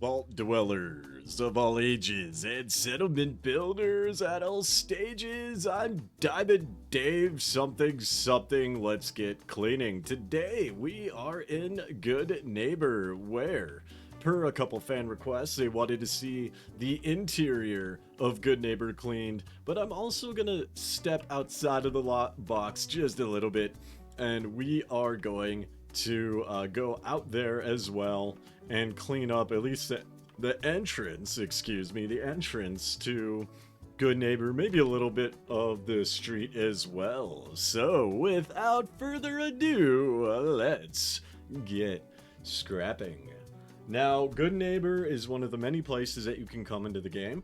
vault dwellers of all ages and settlement builders at all stages. I'm Diamond Dave something something. Let's get cleaning. Today we are in Goodneighbor, where per a couple fan requests they wanted to see the interior of Goodneighbor cleaned, but I'm also gonna step outside of the box just a little bit, and we are going to go out there as well and clean up at least the entrance, the entrance to Goodneighbor, maybe a little bit of the street as well. So without further ado, let's get scrapping. Now, Goodneighbor is one of the many places that you can come into the game.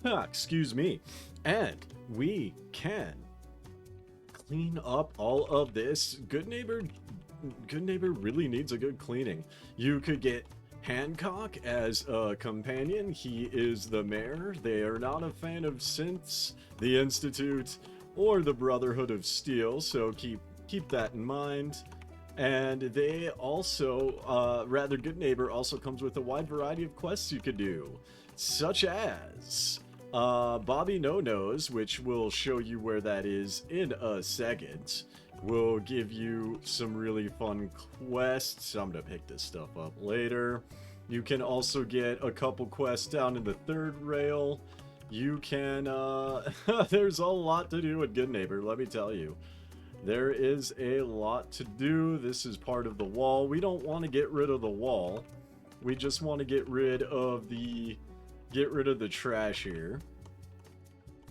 Excuse me. And we can clean up all of this. Goodneighbor really needs a good cleaning. You could get Hancock as a companion. He is the mayor. They are not a fan of synths, the Institute, or the Brotherhood of Steel, so keep that in mind. And they also, Goodneighbor also comes with a wide variety of quests you could do, such as Bobby No-Nos, which will show you where that is in a second. Will give you some really fun quests. I'm gonna pick this stuff up later. You can also get a couple quests down in the third rail. You can, there's a lot to do at Goodneighbor, let me tell you. There is a lot to do. This is part of the wall. We don't want to get rid of the wall. We just want to get rid of the trash here.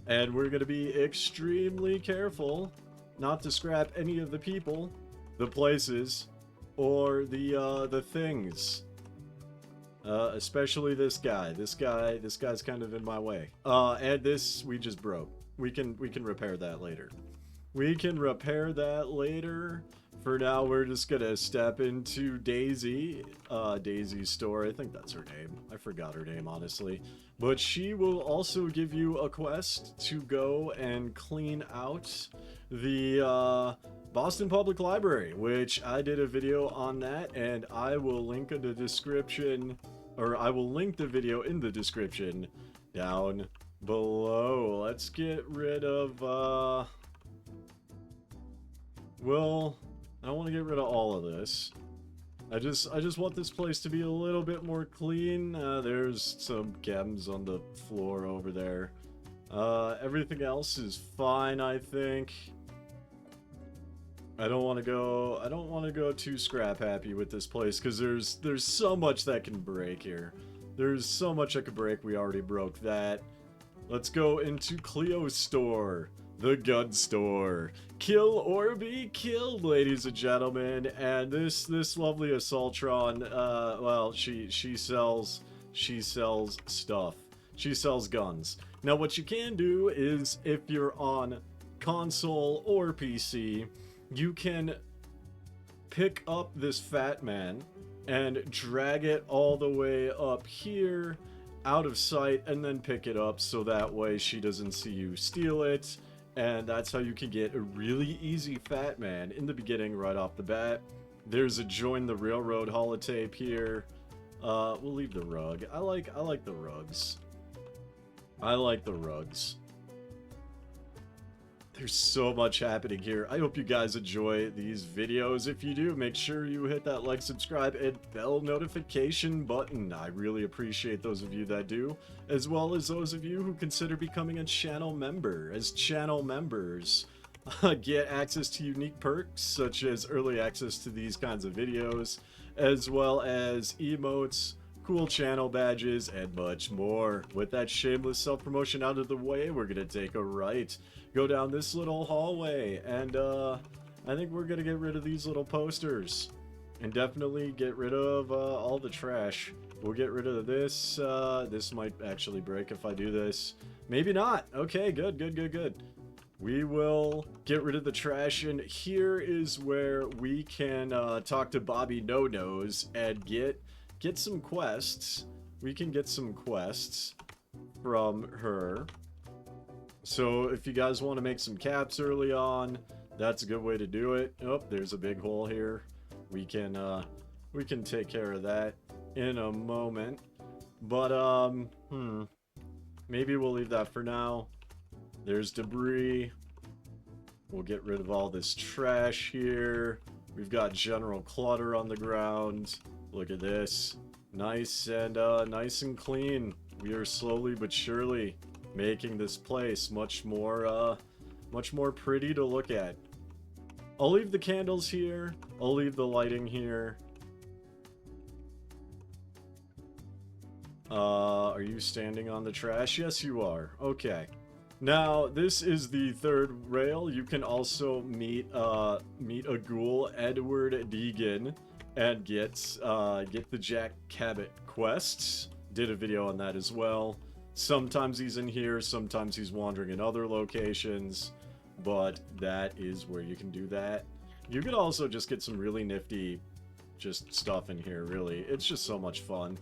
And we're gonna be extremely careful not to scrap any of the people, the places, or the things. Especially this guy. This guy's kind of in my way. And this we just broke. We can repair that later. We can repair that later. For now, we're just gonna step into Daisy. Daisy's store. I think that's her name. I forgot her name, honestly. But she will also give you a quest to go and clean out the Boston Public Library, which I did a video on that, and I will link in the description, or I will link the video in the description down below. Let's get rid of, well, I don't want to get rid of all of this. I just want this place to be a little bit more clean. There's some chems on the floor over there. Everything else is fine, I think. I don't want to go too scrap happy with this place, because there's so much that can break here. There's so much that could break. We already broke that. Let's go into Cleo's store, the gun store. Kill or be killed, ladies and gentlemen. And this lovely Assaultron, well, she sells stuff. She sells guns. Now, what you can do is, if you're on console or PC, you can pick up this fat man and drag it all the way up here, out of sight, and then pick it up so that way she doesn't see you steal it. And that's how you can get a really easy fat man in the beginning right off the bat. There's a join the railroad holotape here. We'll leave the rug. I like the rugs. I like the rugs. There's so much happening here. I hope you guys enjoy these videos. If you do, make sure you hit that like, subscribe, and bell notification button. I really appreciate those of you that do, as well as those of you who consider becoming a channel member. As channel members, get access to unique perks, such as early access to these kinds of videos, as well as emotes, cool channel badges, and much more. With that shameless self-promotion out of the way, we're gonna take a right, go down this little hallway, and I think we're gonna get rid of these little posters, and definitely get rid of all the trash. We'll get rid of this. This might actually break if I do this. Maybe not. Okay, good. We will get rid of the trash, and here is where we can talk to Bobby No-Nos and get some quests. We can get some quests from her. So if you guys want to make some caps early on, that's a good way to do it. Oh, there's a big hole here. We can take care of that in a moment. But, maybe we'll leave that for now. There's debris. We'll get rid of all this trash here. We've got general clutter on the ground. Look at this. Nice and clean. We are slowly but surely making this place much more pretty to look at. I'll leave the candles here. I'll leave the lighting here. Are you standing on the trash? Yes, you are. Okay. Now, this is the third rail. You can also meet a ghoul, Edward Deegan, and get the Jack Cabot quests. Did a video on that as well. Sometimes he's in here, sometimes he's wandering in other locations, but that is where you can do that. You could also just get some really nifty just stuff in here, really. It's just so much fun.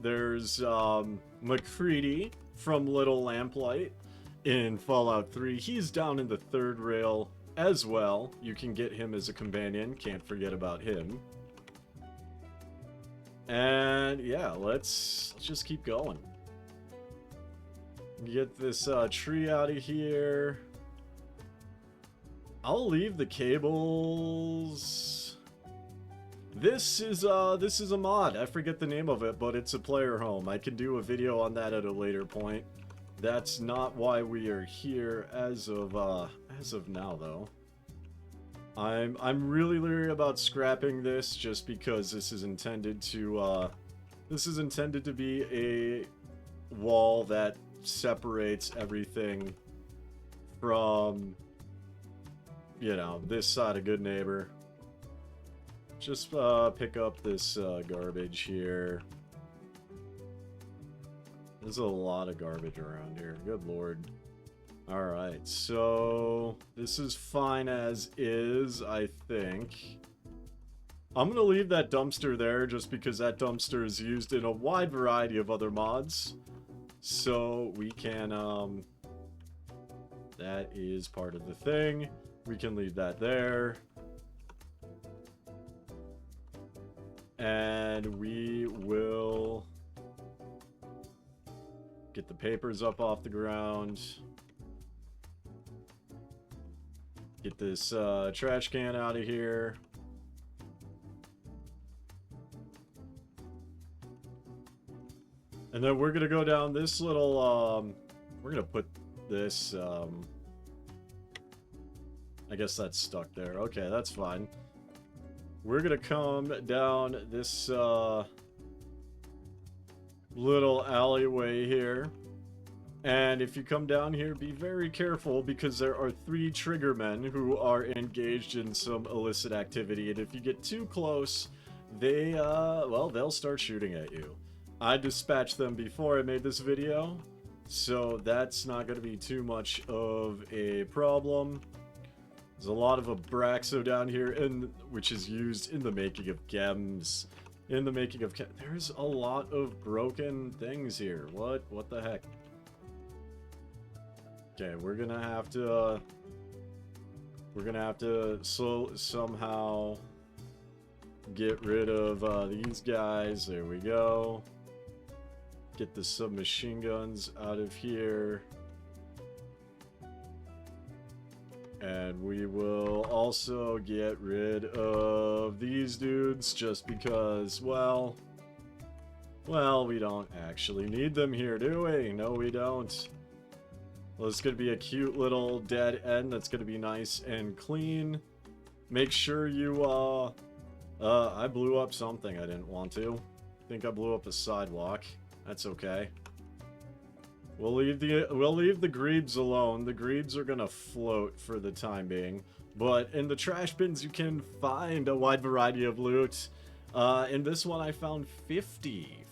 There's McCready from Little Lamplight in Fallout 3. He's down in the third rail as well. You can get him as a companion. Can't forget about him. And yeah, let's just keep going. Get this tree out of here. I'll leave the cables. This is a mod. I forget the name of it, but it's a player home. I can do a video on that at a later point. That's not why we are here as of now, though. I'm really leery about scrapping this just because this is intended to be a wall that separates everything from, you know, this side of Goodneighbor. Just pick up this garbage here. There's a lot of garbage around here. Good lord. Alright, so this is fine as is, I think. I'm gonna leave that dumpster there just because that dumpster is used in a wide variety of other mods. So we can, that is part of the thing. We can leave that there. And we will get the papers up off the ground. Get this trash can out of here. And then we're gonna go down this little, we're gonna put this, I guess that's stuck there. Okay, that's fine. We're gonna come down this, little alleyway here. And if you come down here, be very careful because there are 3 triggermen who are engaged in some illicit activity. And if you get too close, they, well, they'll start shooting at you. I dispatched them before I made this video, so that's not going to be too much of a problem. There's a lot of Abraxo down here, which is used in the making of gems. There's a lot of broken things here. What the heck? Okay, we're gonna have to somehow get rid of these guys. There we go. Get the submachine guns out of here. And we will also get rid of these dudes just because, well, we don't actually need them here, do we? No, we don't. Well, it's going to be a cute little dead end that's going to be nice and clean. Make sure you, I blew up something I didn't want to. I think I blew up a sidewalk. That's okay. We'll leave the grebes alone. The grebes are gonna float for the time being. But in the trash bins, you can find a wide variety of loot. In this one, I found 50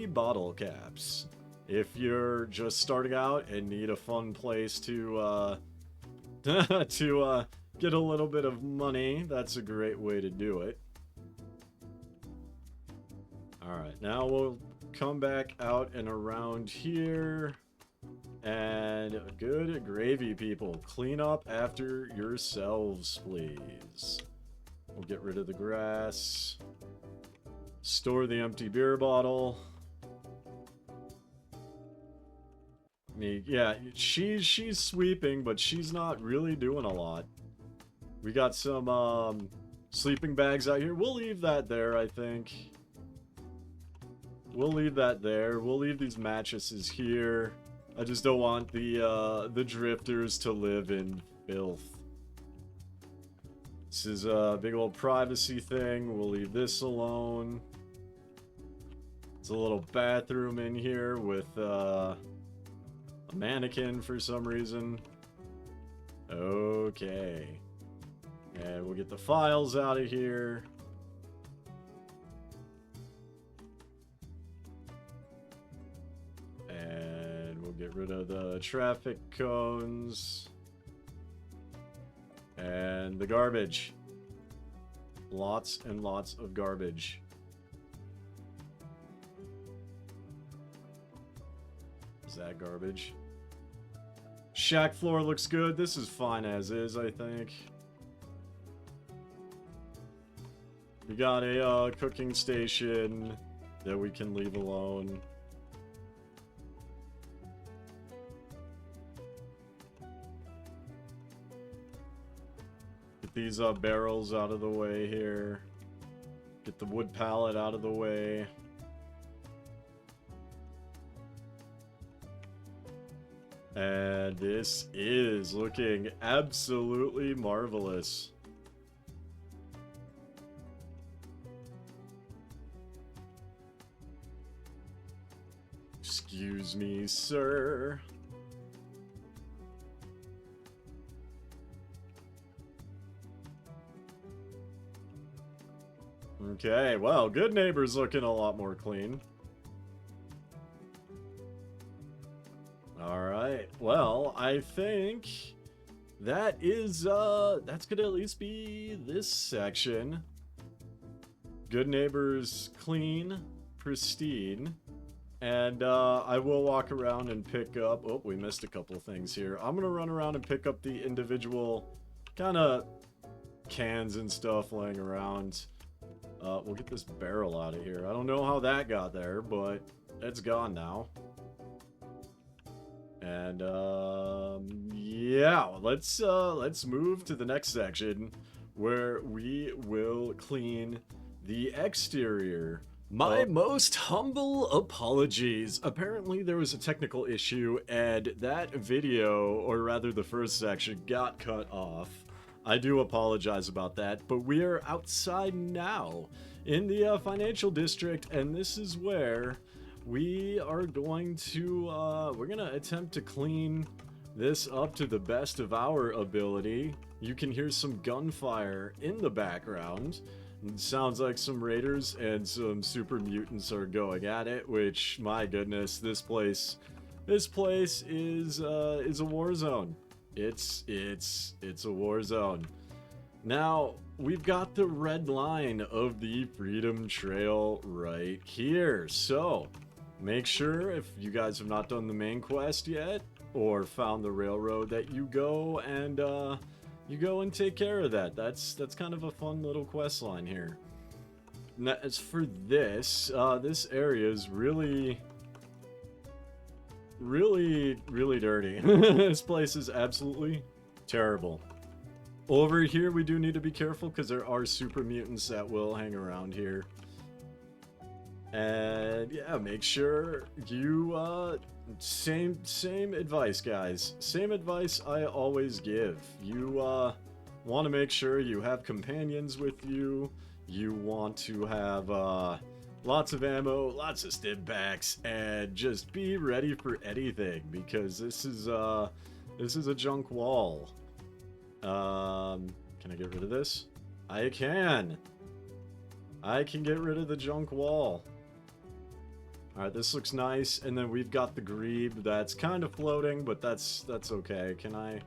bottle caps. If you're just starting out and need a fun place to to get a little bit of money, that's a great way to do it. Alright, now we'll come back out and around here. And good gravy, people. Clean up after yourselves, please. We'll get rid of the grass. Store the empty beer bottle. Yeah, she's sweeping, but she's not really doing a lot. We got some sleeping bags out here. We'll leave that there, I think. We'll leave that there. We'll leave these mattresses here. I just don't want the drifters to live in filth. This is a big old privacy thing. We'll leave this alone. It's a little bathroom in here with a mannequin for some reason. Okay. And we'll get the files out of here. And we'll get rid of the traffic cones. And the garbage. Lots and lots of garbage. Is that garbage? Shack floor looks good. This is fine as is, I think. We got a cooking station that we can leave alone. Get these barrels out of the way here. Get the wood pallet out of the way. And this is looking absolutely marvelous. Excuse me, sir. Okay, well, Goodneighbor's looking a lot more clean. Alright, well, I think that is, that's gonna at least be this section. Goodneighbor's clean, pristine, and I will walk around and pick up, oh, we missed a couple things here. I'm gonna run around and pick up the individual kind of cans and stuff laying around. We'll get this barrel out of here. I don't know how that got there, but it's gone now. And yeah, let's move to the next section where we will clean the exterior. My most humble apologies. Apparently there was a technical issue and that video, or rather the first section, got cut off. I do apologize about that, but we are outside now in the financial district, and this is where we are going to, we're gonna attempt to clean this up to the best of our ability. You can hear some gunfire in the background. It sounds like some raiders and some super mutants are going at it, which, my goodness, this place is a war zone. It's a war zone. Now, we've got the red line of the Freedom Trail right here. So, make sure if you guys have not done the main quest yet, or found the railroad, that you go and take care of that. That's kind of a fun little quest line here. Now, as for this, this area is really dirty. This place is absolutely terrible. Over here, we do need to be careful because there are super mutants that will hang around here. And yeah, make sure you same advice, guys. Same advice I always give. You want to make sure you have companions with you. You want to have lots of ammo, lots of stim packs, and just be ready for anything, because this is a junk wall. Can I get rid of this? I can get rid of the junk wall. Alright, this looks nice, and then we've got the grebe that's kind of floating, but that's okay. Can I...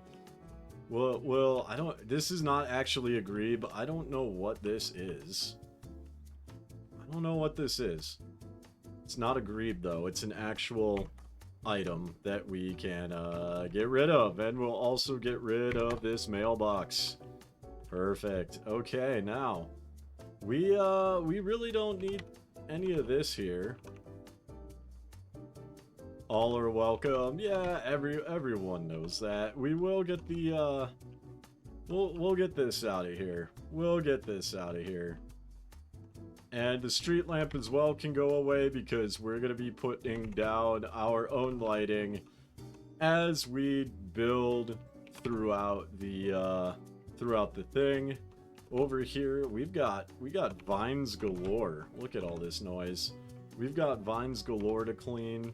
Well, I don't... This is not actually a grebe. I don't know what this is. I don't know what this is. It's not a grebe, though. It's an actual item that we can get rid of, and we'll also get rid of this mailbox. Perfect. Okay, now... We really don't need any of this here. All are welcome. Yeah, everyone knows that. We will get the we'll get this out of here. We'll get this out of here. And the street lamp as well can go away because we're going to be putting down our own lighting as we build throughout the thing. Over here, we got vines galore. Look at all this noise. We've got vines galore to clean.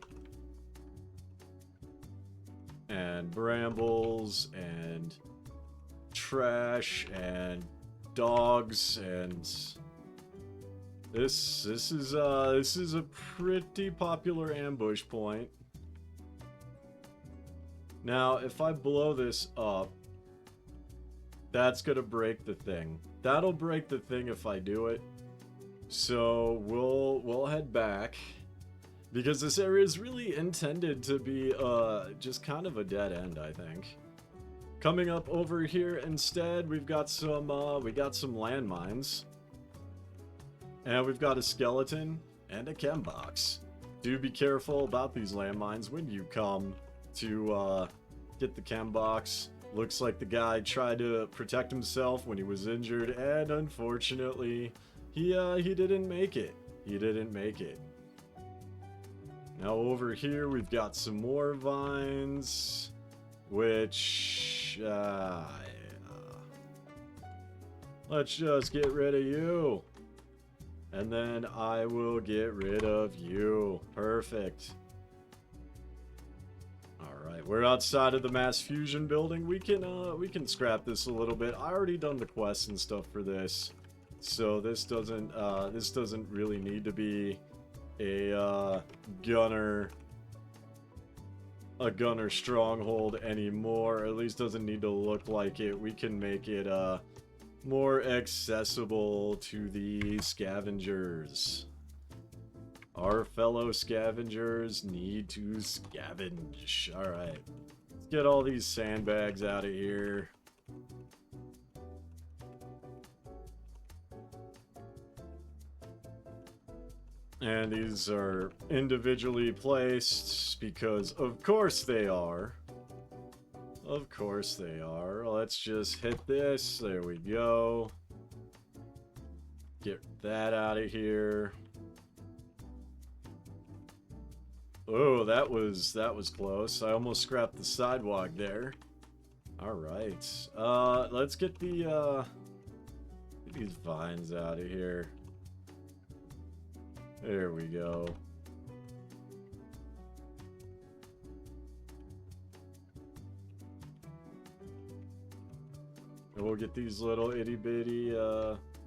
And brambles and trash and dogs, and this is a pretty popular ambush point. Now, if I blow this up, that's gonna break the thing. That'll break the thing if I do it. So we'll head back because this area is really intended to be just kind of a dead end, I think. Coming up over here instead, we've got some landmines. And we've got a skeleton and a chem box. Do be careful about these landmines when you come to get the chem box. Looks like the guy tried to protect himself when he was injured, and unfortunately, he didn't make it. He didn't make it. Now over here, we've got some more vines, which let's just get rid of you. And then I will get rid of you. Perfect. Alright, we're outside of the mass fusion building. We can scrap this a little bit. I already done the quests and stuff for this. So this doesn't really need to be a gunner stronghold anymore. Or at least doesn't need to look like it. We can make it more accessible to the scavengers. Our fellow scavengers need to scavenge. Alright. Let's get all these sandbags out of here. And these are individually placed because of course they are. Of course they are. Let's just hit this. There we go. Get that out of here. Oh, that was close. I almost scrapped the sidewalk there. All right. Let's get these vines out of here. There we go. And we'll get these little itty bitty,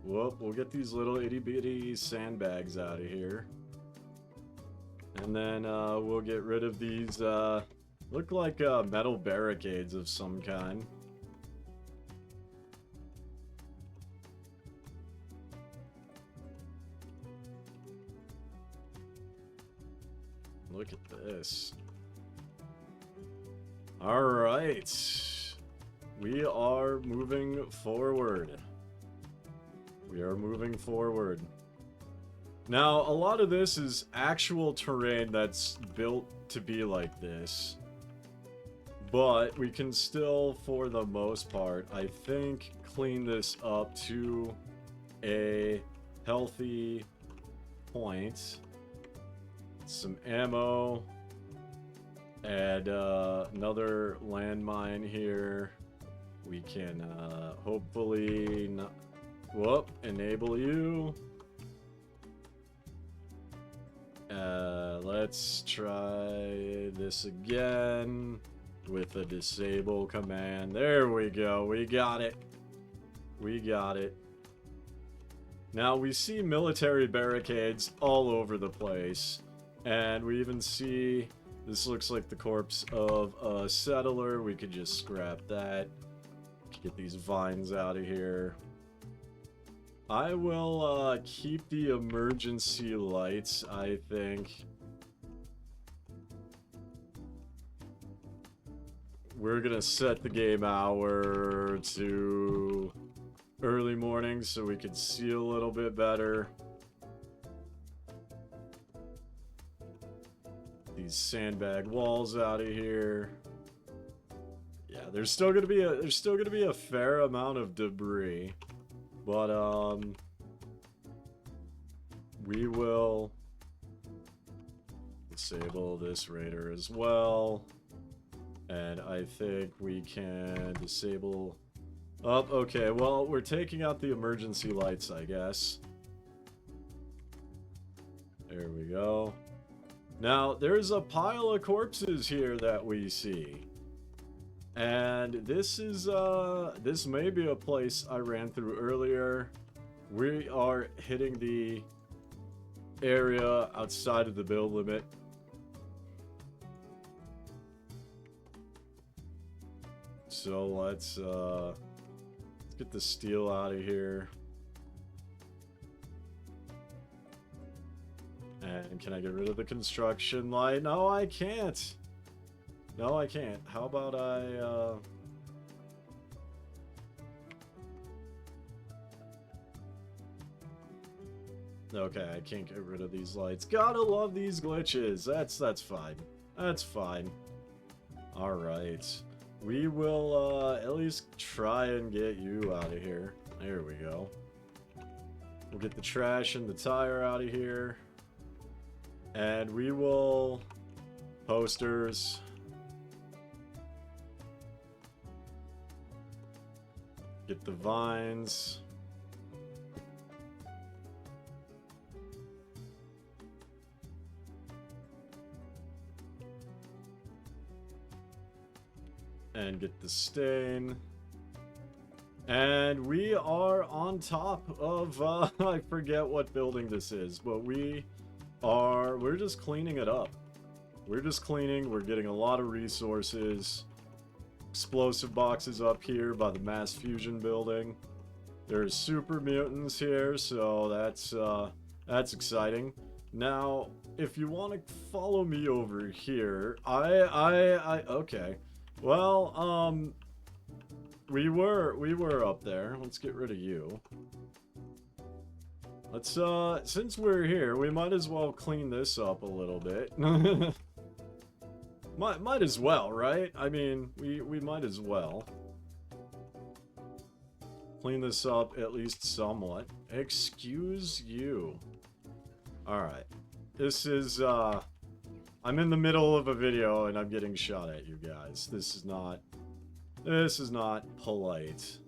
we'll get these little itty bitty sandbags out of here. And then, we'll get rid of these, look like, metal barricades of some kind. Look at this. Alright. We are moving forward. We are moving forward. Now, a lot of this is actual terrain that's built to be like this. But we can still, for the most part, I think, clean this up to a healthy point. Some ammo. Add another landmine here. We can hopefully not... Whoop, enable you. Let's try this again with a disable command. There we go. We got it. We got it. Now we see military barricades all over the place. And we even see... This looks like the corpse of a settler. We could just scrap that. Get these vines out of here. I will keep the emergency lights, I think. We're gonna set the game hour to early morning so we can see a little bit better. these sandbag walls out of here. Yeah, there's still gonna be a fair amount of debris, but we will disable this raider as well, and I think we can disable. Oh, okay. Well, we're taking out the emergency lights, I guess. There we go. Now, there's a pile of corpses here that we see. And this may be a place I ran through earlier. We are hitting the area outside of the build limit. So let's get the steel out of here. And can I get rid of the construction light? No, I can't. No, I can't. How about I, Okay, I can't get rid of these lights. Gotta love these glitches. That's fine. That's fine. Alright. We will, at least try and get you out of here. There we go. We'll get the trash and the tire out of here. And we will... Posters. Get the vines. And get the stain. And we are on top of, I forget what building this is, but we're just cleaning it up. We're just cleaning, we're getting a lot of resources. Explosive boxes up here by the mass fusion building. There's super mutants here, so that's exciting. Now, if you want to follow me over here, okay. Well, we were up there. Let's get rid of you. Let's, since we're here, we might as well clean this up a little bit. might as well, right? I mean, we might as well. Clean this up at least somewhat. Excuse you. Alright. This is, I'm in the middle of a video and I'm getting shot at, you guys. This is not polite.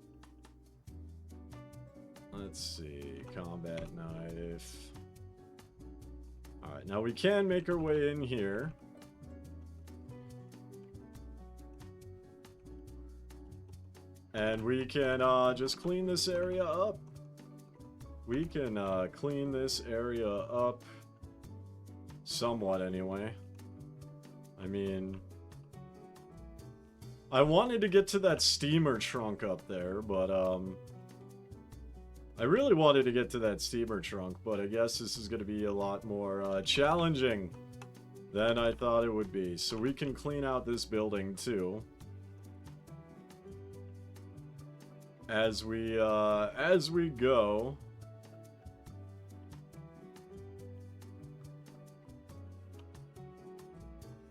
Let's see. Combat knife. Alright, now we can make our way in here. And we can just clean this area up. We can clean this area up somewhat anyway. I mean, I wanted to get to that steamer trunk up there, but I really wanted to get to that steamer trunk, but I guess this is going to be a lot more challenging than I thought it would be. So we can clean out this building too. As we go.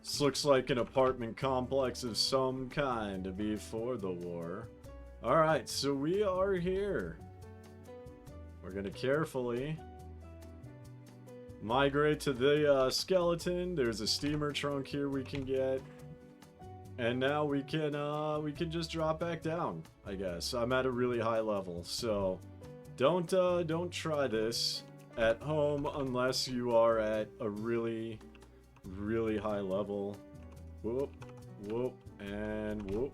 This looks like an apartment complex of some kind before the war. Alright, so we are here. We're gonna carefully migrate to the skeleton. There's a steamer trunk here we can get. And now we can just drop back down, I guess. I'm at a really high level, so don't try this at home unless you are at a really high level. Whoop, whoop, and whoop.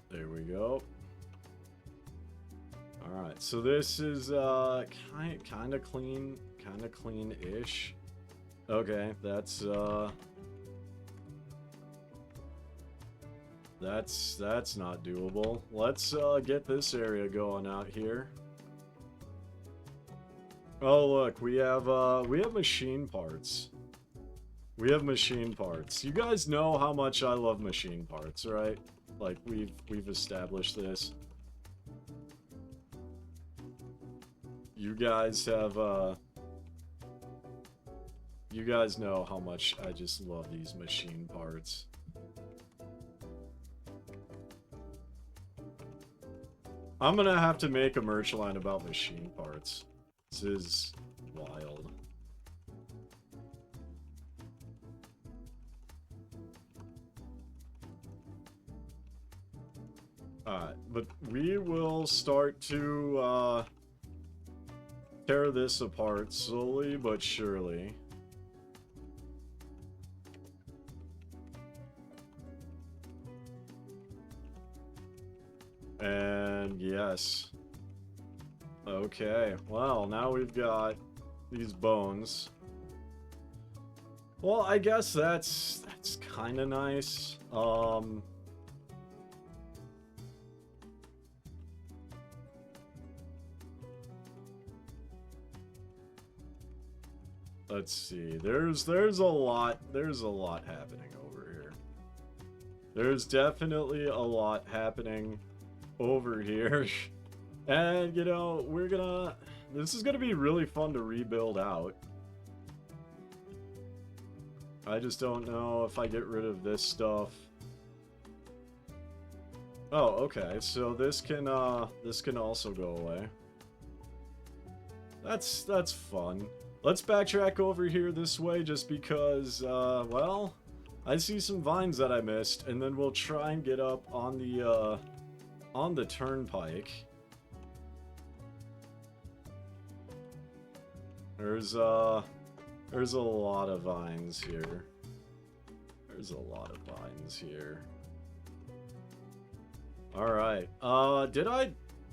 There we go. Alright, so this is kinda clean-ish. Okay, that's not doable. Let's get this area going out here. Oh look, we have machine parts. We have machine parts. You guys know how much I love machine parts, right? Like we've established this. You guys You guys know how much I just love these machine parts. I'm gonna have to make a merch line about machine parts. This is wild. Alright, but we will start to tear this apart slowly but surely. And yes. Okay, well, now we've got these bones. Well, I guess that's kind of nice. Let's see. There's a lot happening over here. There's definitely a lot happening over here. And, you know, this is gonna be really fun to rebuild out. I just don't know if I get rid of this stuff. Oh, okay. So this can also go away. That's fun. Let's backtrack over here this way just because, well, I see some vines that I missed, and then we'll try and get up on the turnpike. There's a lot of vines here. There's a lot of vines here. Alright, did I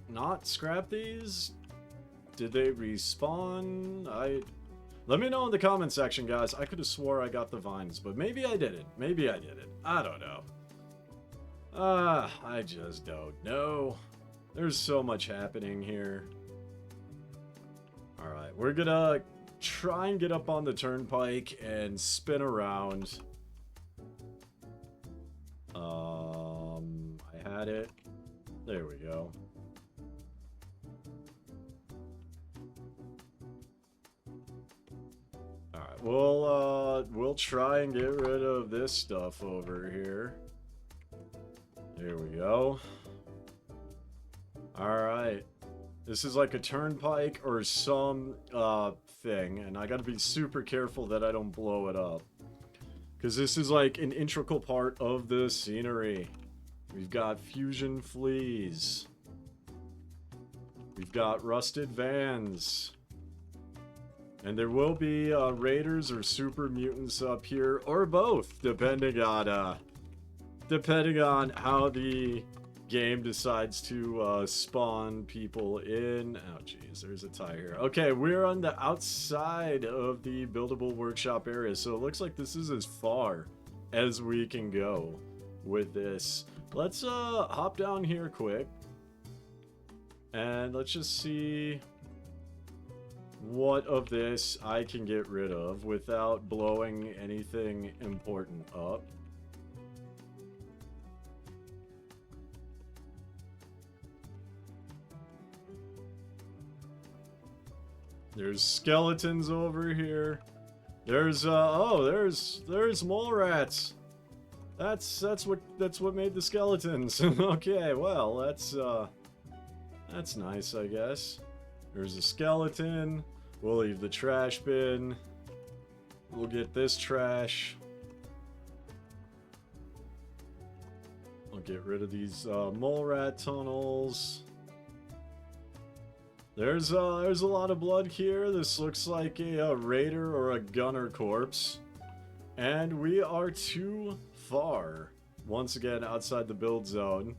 not scrap these? Did they respawn? Let me know in the comment section, guys. I could have swore I got the vines, but maybe I didn't. Maybe I didn't. I don't know. I just don't know. There's so much happening here. Alright, we're gonna try and get up on the turnpike and spin around. I had it. There we go. We'll try and get rid of this stuff over here. There we go. Alright. This is like a turnpike or some thing, and I gotta be super careful that I don't blow it up. Because this is like an integral part of the scenery. We've got fusion fleas. We've got rusted vans. And there will be raiders or super mutants up here, or both, depending on how the game decides to spawn people in. Oh jeez, there's a tie here. Okay, we're on the outside of the buildable workshop area, so it looks like this is as far as we can go with this. Let's hop down here quick, and let's just see what of this I can get rid of without blowing anything important up. There's skeletons over here. There's oh, there's mole rats. That's what made the skeletons. Okay, well, that's nice, I guess. There's a skeleton. We'll leave the trash bin. We'll get this trash. I'll get rid of these mole rat tunnels. There's a lot of blood here. This looks like a raider or a gunner corpse. And we are too far, once again, outside the build zone.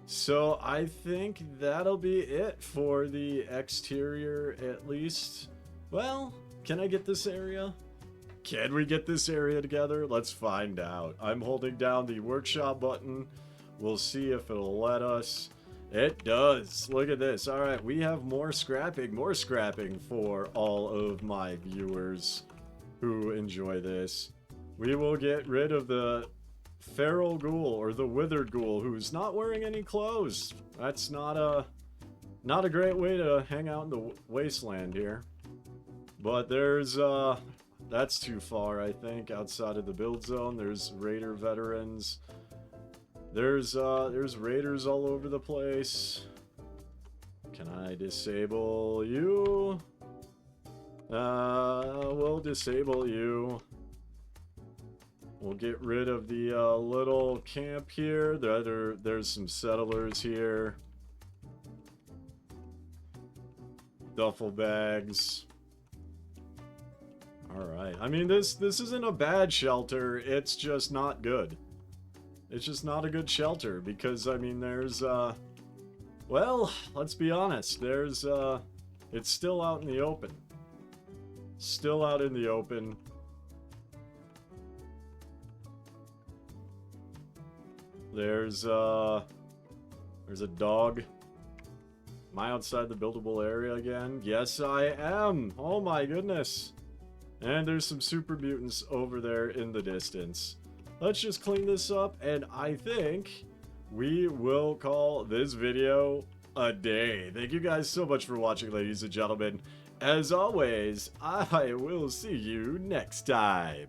So I think that'll be it for the exterior, at least. Well, can I get this area? Can we get this area together? Let's find out. I'm holding down the workshop button. We'll see if it'll let us. It does. Look at this. All right, we have more scrapping for all of my viewers who enjoy this. We will get rid of the feral ghoul, or the withered ghoul, who's not wearing any clothes. That's not a great way to hang out in the wasteland here. But there's That's too far, I think, outside of the build zone. There's raider veterans. There's raiders all over the place. Can I disable you? We'll disable you. We'll get rid of the little camp here. There's some settlers here. Duffel bags. Alright. I mean, this isn't a bad shelter. It's just not good. It's just not a good shelter because, I mean, there's, well, let's be honest. There's, it's still out in the open. Still out in the open. There's a dog. Am I outside the buildable area again? Yes, I am. Oh my goodness. And there's some super mutants over there in the distance. Let's just clean this up, and I think we will call this video a day. Thank you guys so much for watching, ladies and gentlemen. As always, I will see you next time.